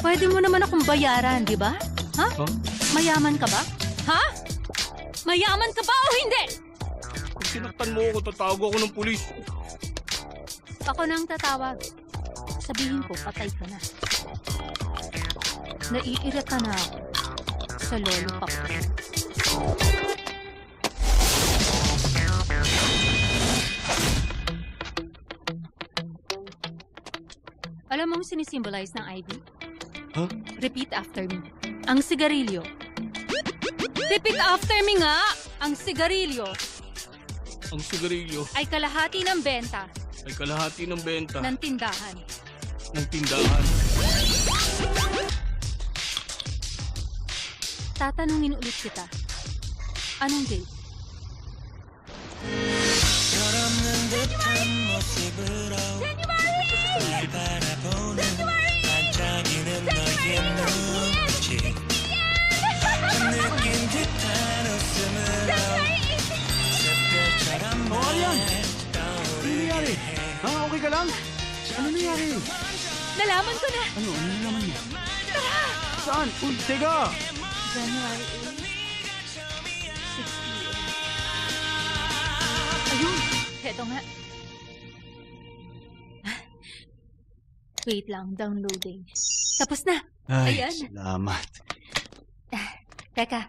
pwede mo naman akong bayaran, di ba? Ha? Huh? Mayaman ka ba? Ha? Mayaman ka ba o hindi? Kung sinaktan mo ako, tatawag ako ng pulis. Ako nang tatawag. Sabihin ko, patay ka na. Naiirita na ako sa lolo pa ko. Alam mong sinisimbolize ng IV? Huh? Repeat after me. Ang sigarilyo. Repeat after me nga! Ang sigarilyo Ang sigarilyo ay kalahati ng benta ay kalahati ng benta ng tindahan. ng tindahan. Tatanungin ulit kita. Anong date? Oh, Aryan! Ano nangyari? Ha? Okay ka lang? Ano nangyari? Nalaman ko na! Ano naman niya? Saan? Uy, teka! January 8, 6 p.m. Ayun! Heto nga. Wait lang, downloading. Tapos na! Ay, Ayan. salamat. Teka.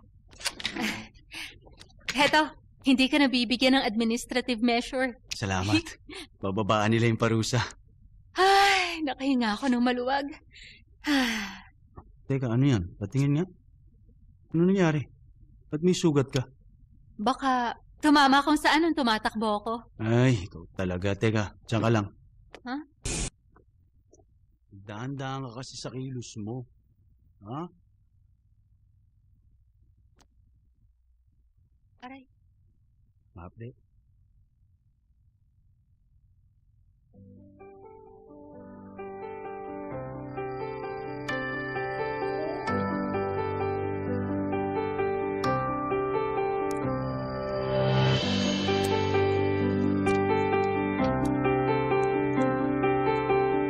Heto, hindi ka nabibigyan ng administrative measure. Salamat. Bababaan nila yung parusa. Ay, nakahinga ako ng maluwag. Teka, ano yan? Patingin nga. Ano nangyari? Ba't may sugat ka? Baka tumama kung saan nung tumatakbo ako. Ay, ikaw talaga. Teka, diyan ka lang. Ha? Dahan-dahan ka kasi sa kilos mo. Ha? Aray. Ma-update?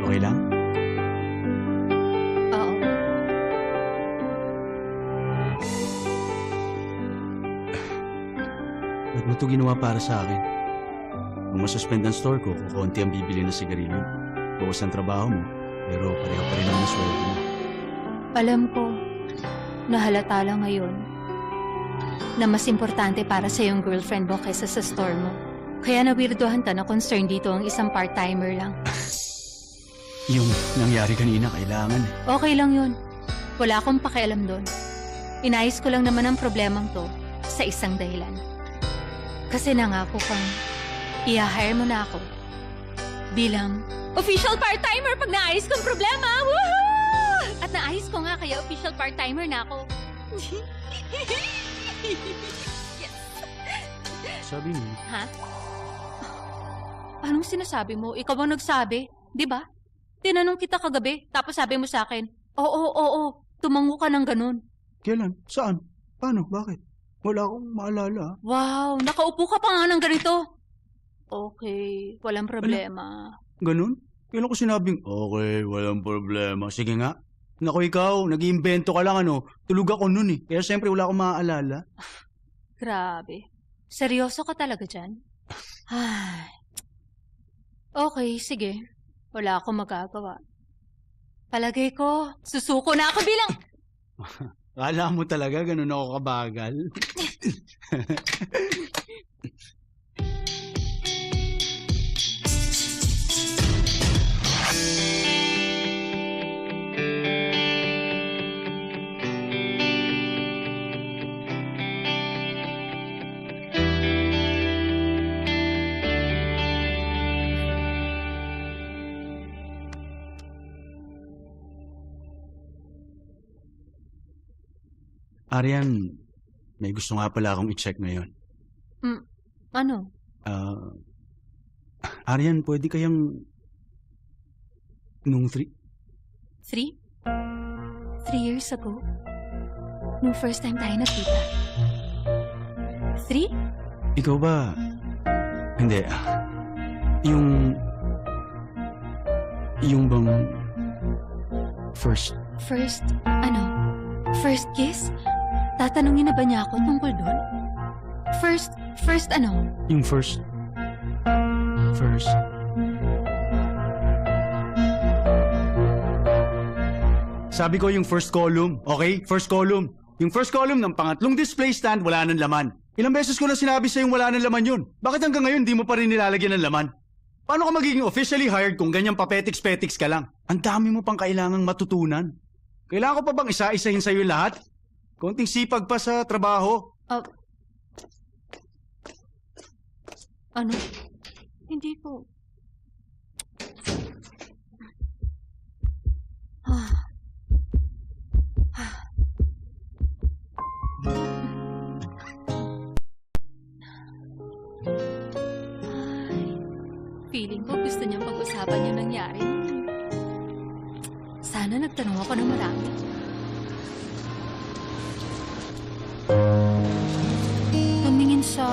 Okay lang? Oo. Ba't mo ito ginawa para sa akin? Kung masuspend ang store ko, kukunti ang bibili ng sigarilyo. Bawas ang trabaho mo, pero pareho pa rin ang sweldo mo. Alam ko, nahalata lang ngayon na mas importante para sa yung girlfriend mo kaysa sa store mo. Kaya nawirdohan ka na concerned dito ang isang part-timer lang. Yung nangyari kanina, kailangan eh. Okay lang yun. Wala akong pakialam doon. Inayos ko lang naman ang problemang to sa isang dahilan. Kasi nangako kang i-hire mo na ako bilang official part-timer pag naayos kong problema. Woohoo! At naayos ko nga kaya official part-timer na ako. Yes. Sabi mo, Ha? Anong sinasabi mo? Ikaw ang nagsabi, di ba? Tinanong kita kagabi, tapos sabi mo sa akin, oo, tumango ka ng ganun. kailan? Saan? Paano? Bakit? Wala akong maalala. Wow, nakaupo ka pa nga ng ganito. Okay, walang problema. Ganun? Kailan ko sinabing, okay, walang problema. Sige nga. Naku ikaw, nag-iimbento ka lang ano. Tulog ako nun eh. Kaya siyempre wala akong maaalala. Grabe. Seryoso ka talaga dyan? Ay. Okay, sige. Wala akong magagawa. Palagay ko, susuko na ako bilang... Akala mo talaga ganun ako kabagal? Arian, may gusto nga pala akong i-check ngayon. Ano? Arian, pwede kayang... Nung 3 years ago? Nung first time tayo nakita? 3? Ikaw ba? Hindi. Yung bang... First kiss? Tatanungin na ba niya ako tungkol doon? First ano? Yung first... Sabi ko yung first column, okay? First column. Yung first column ng pangatlong display stand, wala nang laman. Ilang beses ko na sinabi sa'yong wala nang laman yun. Bakit hanggang ngayon di mo pa rin nilalagyan ng laman? Paano ka magiging officially hired kung ganyang papetiks-petiks ka lang? Ang dami mo pang kailangang matutunan. Kailangan ko pa bang isa-isahin sa'yo lahat? Konting sipag pa sa trabaho. Ano? Hindi po. Feeling ko gusto niyang pag-usapan yung nangyari. Sana nagtanong ako ng marami. Tumingin siya.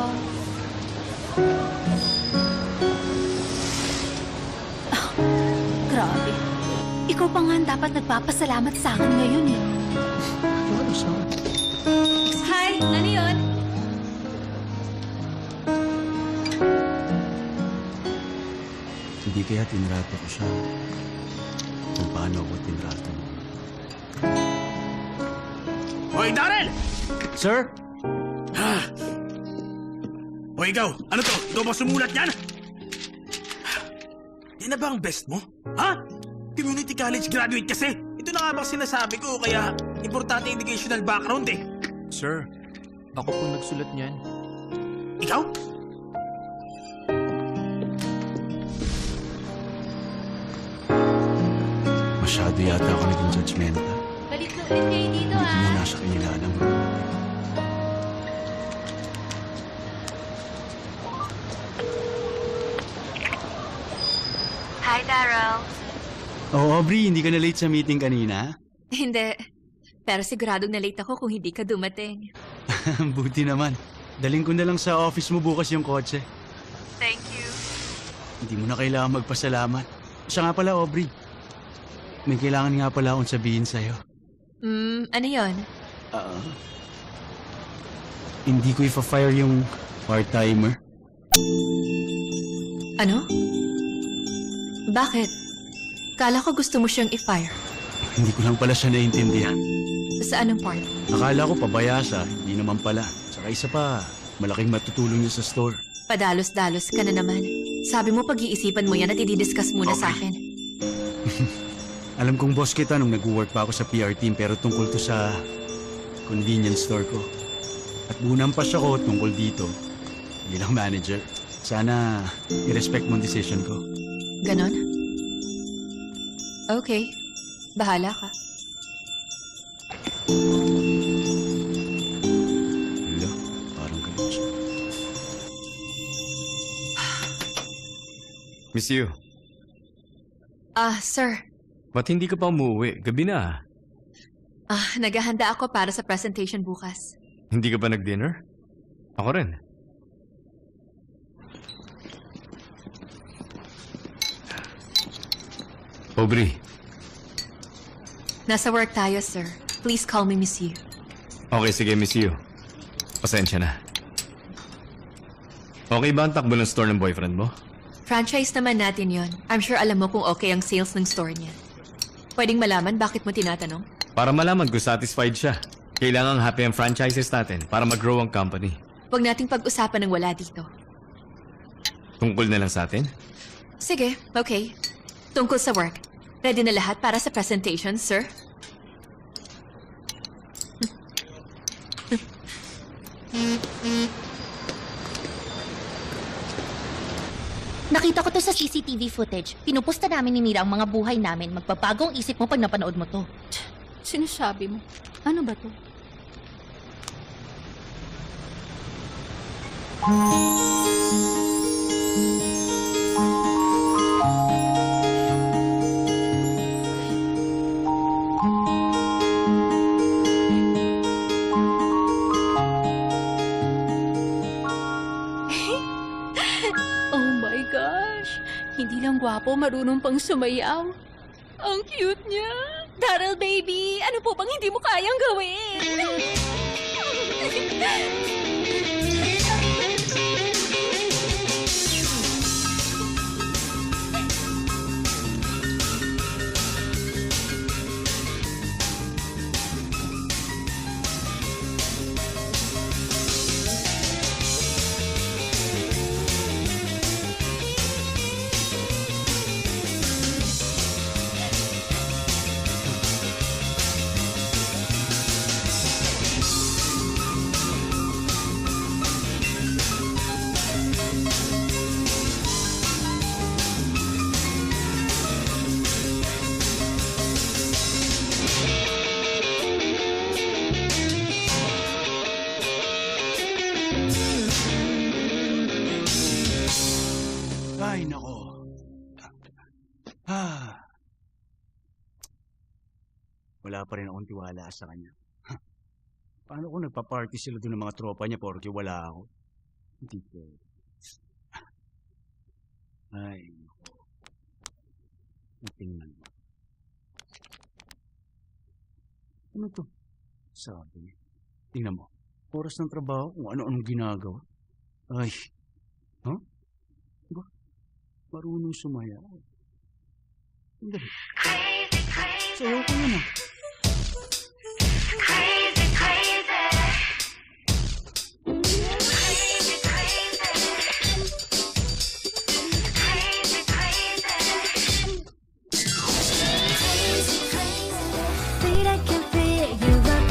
Grabe. Ikaw pa nga ang dapat nagpapasalamat sa akin ngayon eh. Hi! Ano yun? Hindi kaya tinrato ko siya kung paano ako tinrato mo. Hoy, Daryl! Sir? Hoy, ikaw! Ano to? Ikaw ba sumulat yan? Yan na ba ang best mo? Ha? Community college graduate kasi. Ito na nga bang sinasabi ko, kaya importante educational background eh. Sir, ako po nagsulat niyan. Ikaw? Masyado yata ako naging judgmental. Balik na ulit kayo dito Hindi mo na siya kinilala mo. Hi, Daryl. Oh, Aubrey, hindi ka na late sa meeting kanina? Hindi. Pero siguradong na late ako kung hindi ka dumating. Buti naman. Daling ko na lang sa office mo bukas yung kotse. Thank you. Hindi mo na kailangan magpasalamat. Siya nga pala, Aubrey. May kailangan nga pala akong sabihin sa'yo. Ano yon? Hindi ko ipa-fire yung part-timer. Ano? Bakit? Kala ko gusto mo siyang i-fire. Hindi ko lang pala siya naiintindihan. Sa anong part? Akala ko pabaya siya, hindi naman pala. Saka isa pa, malaking matutulong niya sa store. Padalos-dalos ka na naman. Sabi mo pag-iisipan mo yan at i-discuss muna sa akin. Alam kong boss kita nung nag-work pa ako sa PR team pero tungkol to sa convenience store ko. At bunampas ako tungkol dito bilang manager. Sana i-respect mo ang decision ko. Ganon? Okay. Bahala ka. Hello, parang galit siya. Miss you, Sir. ba't hindi ka pa umuwi? Gabi na. Naghahanda ako para sa presentation bukas. Hindi ka ba nag-dinner? Ako rin. Aubrey, Nasa work tayo, sir. Please call me Miss Yu. Okay, sige, Miss Yu. Pasensya na. Okay ba ang takbo ng store ng boyfriend mo? Franchise naman natin yon. I'm sure alam mo kung okay ang sales ng store niya. Pwedeng malaman bakit mo tinatanong? Para malaman kung satisfied siya. Kailangang happy ang franchises natin para mag-grow ang company. Huwag nating pag-usapan ng wala dito. Tungkol na lang sa atin? Sige, okay. Tungkol sa work. Ready na lahat para sa presentation, sir? Nakita ko to sa CCTV footage. Pinupusta namin ni Mira ang mga buhay namin. Magpapagong isip mo pag napanood mo to. Sinasabi mo. Ano ba to? Oh my gosh! Hindi lang gwapo, marunong pang sumayaw. Ang cute niya! Daryl baby, ano po bang hindi mo kayang gawin? Ay, nako. Wala pa rin akong tiwala sa kanya. Paano kung nagpa-party sila doon ng mga tropa niya porke wala ako? Hindi ko. Ay, nako. Tingnan mo. Ano to? Sabi niya. Tingnan mo. Oras ng trabaho, kung ano-anong ginagawa. Ay. Huh? Diba? Marunong sumayaw. Hindi. Sayaw ko yun ah.